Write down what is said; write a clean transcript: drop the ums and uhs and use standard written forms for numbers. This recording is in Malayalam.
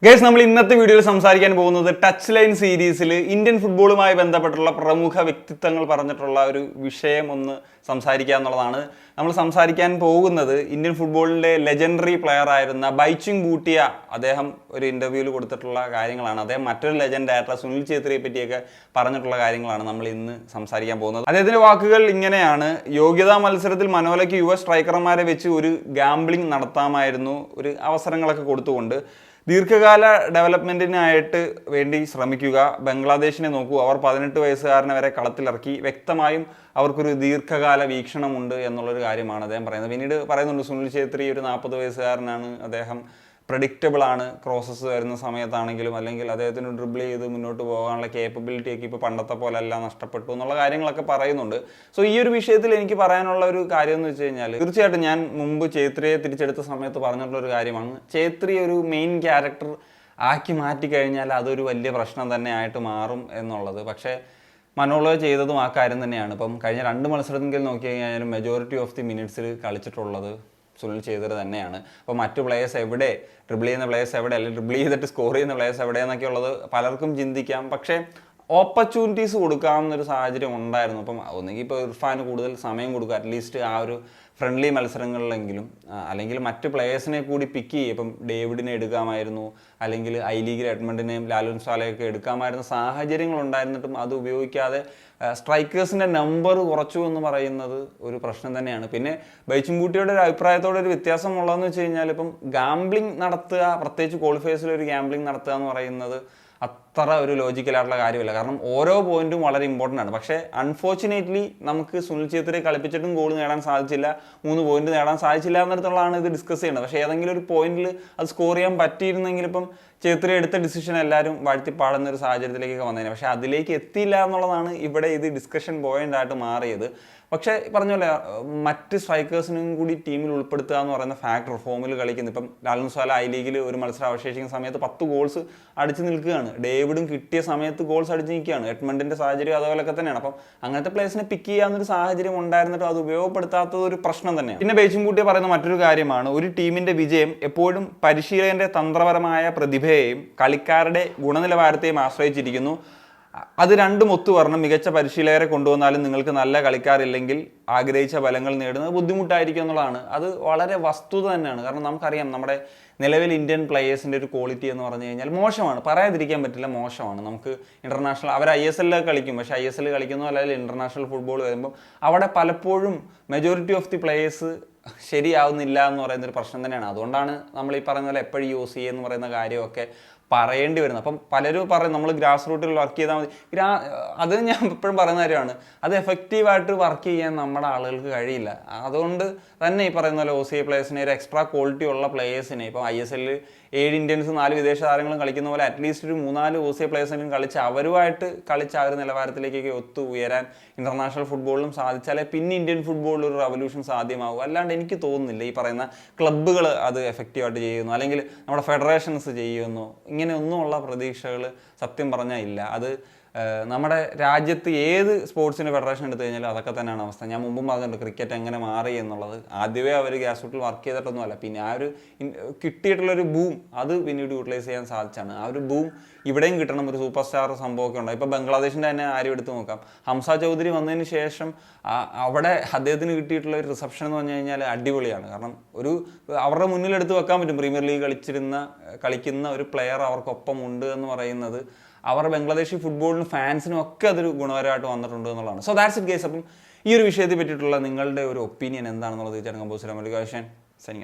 ഗൈസ്, നമ്മൾ ഇന്നത്തെ വീഡിയോയിൽ സംസാരിക്കാൻ പോകുന്നത് ടച്ച് ലൈൻ സീരീസിൽ ഇന്ത്യൻ ഫുട്ബോളുമായി ബന്ധപ്പെട്ടുള്ള പ്രമുഖ വ്യക്തിത്വങ്ങൾ പറഞ്ഞിട്ടുള്ള ഒരു വിഷയം ഒന്ന് സംസാരിക്കുക എന്നുള്ളതാണ്. നമ്മൾ സംസാരിക്കാൻ പോകുന്നത് ഇന്ത്യൻ ഫുട്ബോളിൻ്റെ ലെജൻഡറി പ്ലെയർ ആയിരുന്ന ബൈച്ചുങ് ഭൂട്ടിയ അദ്ദേഹം ഒരു ഇൻ്റർവ്യൂവിൽ കൊടുത്തിട്ടുള്ള കാര്യങ്ങളാണ്. അദ്ദേഹം മറ്റൊരു ലെജൻഡായിട്ടുള്ള സുനിൽ ഛേത്രിയെ പറ്റിയൊക്കെ പറഞ്ഞിട്ടുള്ള കാര്യങ്ങളാണ് നമ്മൾ ഇന്ന് സംസാരിക്കാൻ പോകുന്നത്. അദ്ദേഹത്തിൻ്റെ വാക്കുകൾ ഇങ്ങനെയാണ്: യോഗ്യതാ മത്സരത്തിൽ മനോലയ്ക്ക് യുവ സ്ട്രൈക്കർമാരെ വെച്ച് ഒരു ഗാംബ്ലിംഗ് നടത്താമായിരുന്നു, ഒരു അവസരങ്ങളൊക്കെ കൊടുത്തുകൊണ്ട്. ദീർഘകാല ഡെവലപ്മെൻറ്റിനായിട്ട് വേണ്ടി ശ്രമിക്കുക. ബംഗ്ലാദേശിനെ നോക്കൂ, അവർ 18 വയസ്സുകാരനെ വരെ കളത്തിലിറക്കി. വ്യക്തമായും അവർക്കൊരു ദീർഘകാല വീക്ഷണമുണ്ട് എന്നുള്ളൊരു കാര്യമാണ് അദ്ദേഹം പറയുന്നത്. പിന്നീട് പറയുന്നുണ്ട്, സുനിൽ ഛേത്രി ഒരു 40 വയസ്സുകാരനാണ്, അദ്ദേഹം പ്രഡിക്റ്റബിൾ ആണ്. ക്രോസസ് വരുന്ന സമയത്താണെങ്കിലും അല്ലെങ്കിൽ അദ്ദേഹത്തിന് ഡ്രിബിൾ ചെയ്ത് മുന്നോട്ട് പോകാനുള്ള കേപ്പബിലിറ്റിയൊക്കെ ഇപ്പോൾ പണ്ടത്തെ പോലെ അല്ല, നഷ്ടപ്പെട്ടു എന്നുള്ള കാര്യങ്ങളൊക്കെ പറയുന്നുണ്ട്. സോ ഈ ഒരു വിഷയത്തിൽ എനിക്ക് പറയാനുള്ള ഒരു കാര്യം എന്ന് വെച്ച് കഴിഞ്ഞാൽ, തീർച്ചയായിട്ടും ഞാൻ മുമ്പ് ഛേത്രിയെ തിരിച്ചെടുത്ത സമയത്ത് പറഞ്ഞിട്ടുള്ള ഒരു കാര്യമാണ്, ഛേത്രി ഒരു മെയിൻ ക്യാരക്ടർ ആക്കി മാറ്റിക്കഴിഞ്ഞാൽ അതൊരു വലിയ പ്രശ്നം തന്നെ ആയിട്ട് മാറും എന്നുള്ളത്. പക്ഷേ മനോളോ ചെയ്തതും ആ കാര്യം തന്നെയാണ്. ഇപ്പം കഴിഞ്ഞ 2 മത്സരത്തിൽ നോക്കി കഴിഞ്ഞാലും മെജോറിറ്റി ഓഫ് ദി മിനിറ്റ്സിൽ കളിച്ചിട്ടുള്ളത് സുനിൽ ഛേത്രി തന്നെയാണ്. അപ്പോൾ മറ്റു പ്ലേയേഴ്സ് എവിടെ, ഡ്രിബിൾ ചെയ്യുന്ന പ്ലേയേഴ്സ് എവിടെ, അല്ലെങ്കിൽ ഡ്രിബിൾ ചെയ്തിട്ട് സ്കോർ ചെയ്യുന്ന പ്ലേയേഴ്സ് എവിടെയെന്നൊക്കെ ഉള്ളത് പലർക്കും ചിന്തിക്കാം. പക്ഷേ ഓപ്പർച്യൂണിറ്റീസ് കൊടുക്കാവുന്നൊരു സാഹചര്യം ഉണ്ടായിരുന്നു. അപ്പം ഒന്നുകിൽ ഇപ്പോൾ ഇർഫാന് കൂടുതൽ സമയം കൊടുക്കുക, അറ്റ്ലീസ്റ്റ് ആ ഒരു ഫ്രണ്ട്ലി മത്സരങ്ങളിലെങ്കിലും, അല്ലെങ്കിൽ മറ്റ് പ്ലേയേഴ്സിനെ കൂടി പിക്ക് ചെയ്യും. ഇപ്പം ഡേവിഡിനെ എടുക്കാമായിരുന്നു, അല്ലെങ്കിൽ ഐ ലീഗിൽ എഡ്മണ്ടിനെയും ലാലുൻ സാലയൊക്കെ എടുക്കാമായിരുന്ന സാഹചര്യങ്ങൾ ഉണ്ടായിരുന്നിട്ടും അത് ഉപയോഗിക്കാതെ സ്ട്രൈക്കേഴ്സിൻ്റെ നമ്പർ കുറച്ചു എന്ന് പറയുന്നത് ഒരു പ്രശ്നം തന്നെയാണ്. പിന്നെ ബൈച്ചുങ് ഭൂട്ടിയുടെ ഒരു അഭിപ്രായത്തോടെ ഒരു വ്യത്യാസം ഉള്ളതെന്ന് വെച്ച് കഴിഞ്ഞാൽ, ഇപ്പം ഗാംബ്ലിംഗ് നടത്തുക, പ്രത്യേകിച്ച് ക്വാളിഫയേഴ്സിൽ ഒരു ഗാംബ്ലിംഗ് നടത്തുക എന്ന് പറയുന്നത് അത്ര ഒരു ലോജിക്കലായിട്ടുള്ള കാര്യമില്ല. കാരണം ഓരോ പോയിന്റും വളരെ ഇമ്പോർട്ടൻ്റ് ആണ്. പക്ഷേ അൺഫോർച്ചുനേറ്റ്ലി നമുക്ക് സുനിൽ ഛേത്രിയെ കളിപ്പിച്ചിട്ടും ഗോൾ നേടാൻ സാധിച്ചില്ല, 3 പോയിന്റ് നേടാൻ സാധിച്ചില്ല എന്നിടത്തുള്ളതാണ് ഇത് ഡിസ്കസ് ചെയ്യുന്നത്. പക്ഷേ ഏതെങ്കിലും ഒരു പോയിന്റിൽ അത് സ്കോർ ചെയ്യാൻ പറ്റിയിരുന്നെങ്കിൽ ഇപ്പം ഛേത്രി എടുത്ത ഡിസിഷൻ എല്ലാവരും വാഴ്ത്തിപ്പാടുന്ന ഒരു സാഹചര്യത്തിലേക്കൊക്കെ വന്നേനെ. പക്ഷേ അതിലേക്ക് എത്തിയില്ല എന്നുള്ളതാണ് ഇവിടെ ഇത് ഡിസ്കഷൻ പോയിന്റ് ആയിട്ട് മാറിയത്. പക്ഷേ പറഞ്ഞ പോലെ മറ്റ് സ്ട്രൈക്കേഴ്സിനും കൂടി ടീമിൽ ഉൾപ്പെടുത്തുക എന്ന് പറയുന്ന ഫാക്ടർ ഫോമിൽ കളിക്കുന്നു. ഇപ്പം ലാലുൻ സാല ഐ ലീഗിൽ ഒരു മത്സരം അവശേഷിക്കുന്ന സമയത്ത് 10 ഗോൾസ് അടിച്ച് നിൽക്കുകയാണ്. ഡേവിഡും കിട്ടിയ സമയത്ത് ഗോൾസ് അടിച്ച് നിൽക്കുകയാണ്. എഡ്മണ്ടിൻ്റെ സാഹചര്യം അതുപോലൊക്കെ തന്നെയാണ്. അപ്പം അങ്ങനത്തെ പ്ലേയേഴ്സിനെ പിക്ക് ചെയ്യാവുന്നൊരു സാഹചര്യം ഉണ്ടായിരുന്നിട്ടും അത് ഉപയോഗപ്പെടുത്താത്തത് ഒരു പ്രശ്നം തന്നെയാണ്. പിന്നെ ബൈച്ചുങ് ഭൂട്ടിയ പറയുന്ന മറ്റൊരു കാര്യമാണ്, ഒരു ടീമിൻ്റെ വിജയം എപ്പോഴും പരിശീലകൻ്റെ തന്ത്രപരമായ പ്രതിഭയെയും കളിക്കാരുടെ ഗുണനിലവാരത്തെയും ആശ്രയിച്ചിരിക്കുന്നു. അത് രണ്ടും ഒത്തുവരണം. മികച്ച പരിശീലകരെ കൊണ്ടുവന്നാലും നിങ്ങൾക്ക് നല്ല കളിക്കാരില്ലെങ്കിൽ ആഗ്രഹിച്ച ഫലങ്ങൾ നേടുന്നത് ബുദ്ധിമുട്ടായിരിക്കും എന്നുള്ളതാണ്. അത് വളരെ വസ്തുത തന്നെയാണ്. കാരണം നമുക്കറിയാം, നമ്മുടെ നിലവിൽ ഇന്ത്യൻ പ്ലേയേഴ്സിൻ്റെ ഒരു ക്വാളിറ്റി എന്ന് പറഞ്ഞു കഴിഞ്ഞാൽ മോശമാണ്, പറയാതിരിക്കാൻ പറ്റില്ല, മോശമാണ്. നമുക്ക് ഇൻ്റർനാഷണൽ, അവർ ISL കളിക്കും, പക്ഷേ ISL കളിക്കുന്നോ അല്ലെങ്കിൽ ഇൻ്റർനാഷണൽ ഫുട്ബോൾ വരുമ്പോൾ അവിടെ പലപ്പോഴും മെജോറിറ്റി ഓഫ് ദി പ്ലേയേഴ്സ് ശരിയാവുന്നില്ല എന്ന് പറയുന്നൊരു പ്രശ്നം തന്നെയാണ്. അതുകൊണ്ടാണ് നമ്മൾ ഈ പറയുന്ന പോലെ എപ്പോഴും യൂസ് ചെയ്യുക എന്ന് പറയുന്ന കാര്യമൊക്കെ പറയേണ്ടി വരുന്നത്. അപ്പം പലരും പറയും നമ്മൾ ഗ്രാസ് റൂട്ടിൽ വർക്ക് ചെയ്താൽ മതി. അത് ഞാൻ എപ്പോഴും പറയുന്ന കാര്യമാണ്, അത് എഫക്റ്റീവായിട്ട് വർക്ക് ചെയ്യാൻ നമ്മുടെ ആളുകൾക്ക് കഴിയില്ല. അതുകൊണ്ട് തന്നെ ഈ പറയുന്ന പോലെ OCI പ്ലേയേഴ്സിനെ, ഒരു എക്സ്ട്രാ ക്വാളിറ്റി ഉള്ള പ്ലേയേഴ്സിനെ, ഇപ്പോൾ ISL 7 ഇന്ത്യൻസ് 4 വിദേശ താരങ്ങളും കളിക്കുന്ന പോലെ അറ്റ്ലീസ്റ്റ് ഒരു 3-4 OCI പ്ലേയേഴ്സിനും കളിച്ച് അവരുമായിട്ട് കളിച്ച് ആ ഒരു നിലവാരത്തിലേക്കൊക്കെ ഒത്തു ഉയരാൻ ഇൻ്റർനാഷണൽ ഫുട്ബോളിലും സാധിച്ചാലേ പിന്നെ ഇന്ത്യൻ ഫുട്ബോളിൽ ഒരു റവല്യൂഷൻ സാധ്യമാകും. അല്ലാണ്ട് എനിക്ക് തോന്നുന്നില്ല ഈ പറയുന്ന ക്ലബ്ബുകൾ അത് എഫക്റ്റീവായിട്ട് ചെയ്യുന്നു, അല്ലെങ്കിൽ നമ്മുടെ ഫെഡറേഷൻസ് ചെയ്യുന്നു, ഇങ്ങനെയൊന്നുമുള്ള പ്രതീക്ഷകൾ സത്യം പറഞ്ഞാൽ ഇല്ല. അത് നമ്മുടെ രാജ്യത്ത് ഏത് സ്പോർട്സിൻ്റെ ഫെഡറേഷൻ എടുത്തു കഴിഞ്ഞാലും അതൊക്കെ തന്നെയാണ് അവസ്ഥ. ഞാൻ മുമ്പും പറഞ്ഞിട്ടുണ്ട് ക്രിക്കറ്റ് എങ്ങനെ മാറി എന്നുള്ളത്. ആദ്യമേ അവർ ഗ്രാസ് റൂട്ടിൽ വർക്ക് ചെയ്തിട്ടൊന്നുമല്ല, പിന്നെ ആ ഒരു കിട്ടിയിട്ടുള്ളൊരു ബൂം അത് പിന്നീട് യൂട്ടിലൈസ് ചെയ്യാൻ സാധിച്ചാണ്. ആ ഒരു ബൂം ഇവിടെയും കിട്ടണം. ഒരു സൂപ്പർ സ്റ്റാർ സംഭവമൊക്കെ ഉണ്ട്. ഇപ്പോൾ ബംഗ്ലാദേശിൻ്റെ തന്നെ ആരും എടുത്ത് നോക്കാം, ഹംസ ചൗധരി വന്നതിന് ശേഷം അവിടെ അദ്ദേഹത്തിന് കിട്ടിയിട്ടുള്ള ഒരു റിസപ്ഷൻ എന്ന് പറഞ്ഞു കഴിഞ്ഞാൽ അടിപൊളിയാണ്. കാരണം ഒരു അവരുടെ മുന്നിൽ എടുത്ത് വെക്കാൻ പറ്റും. പ്രീമിയർ ലീഗ് കളിക്കുന്ന ഒരു പ്ലെയർ അവർക്കൊപ്പം ഉണ്ട് എന്ന് പറയുന്നത് അവർ ബംഗ്ലാദേശി ഫുട്ബോളിനും ഫാൻസിനും ഒക്കെ അതൊരു ഗുണകരമായിട്ട് വന്നിട്ടുണ്ട് എന്നുള്ളതാണ്. So that's it guys. അപ്പം ഈ ഒരു വിഷയത്തെ പറ്റിയിട്ടുള്ള നിങ്ങളുടെ ഒരു ഒപ്പീനിയൻ എന്താണെന്നുള്ളത് തീർച്ചയായിട്ടും കമ്പോസ് ചെയ്യാൻ. Signing off.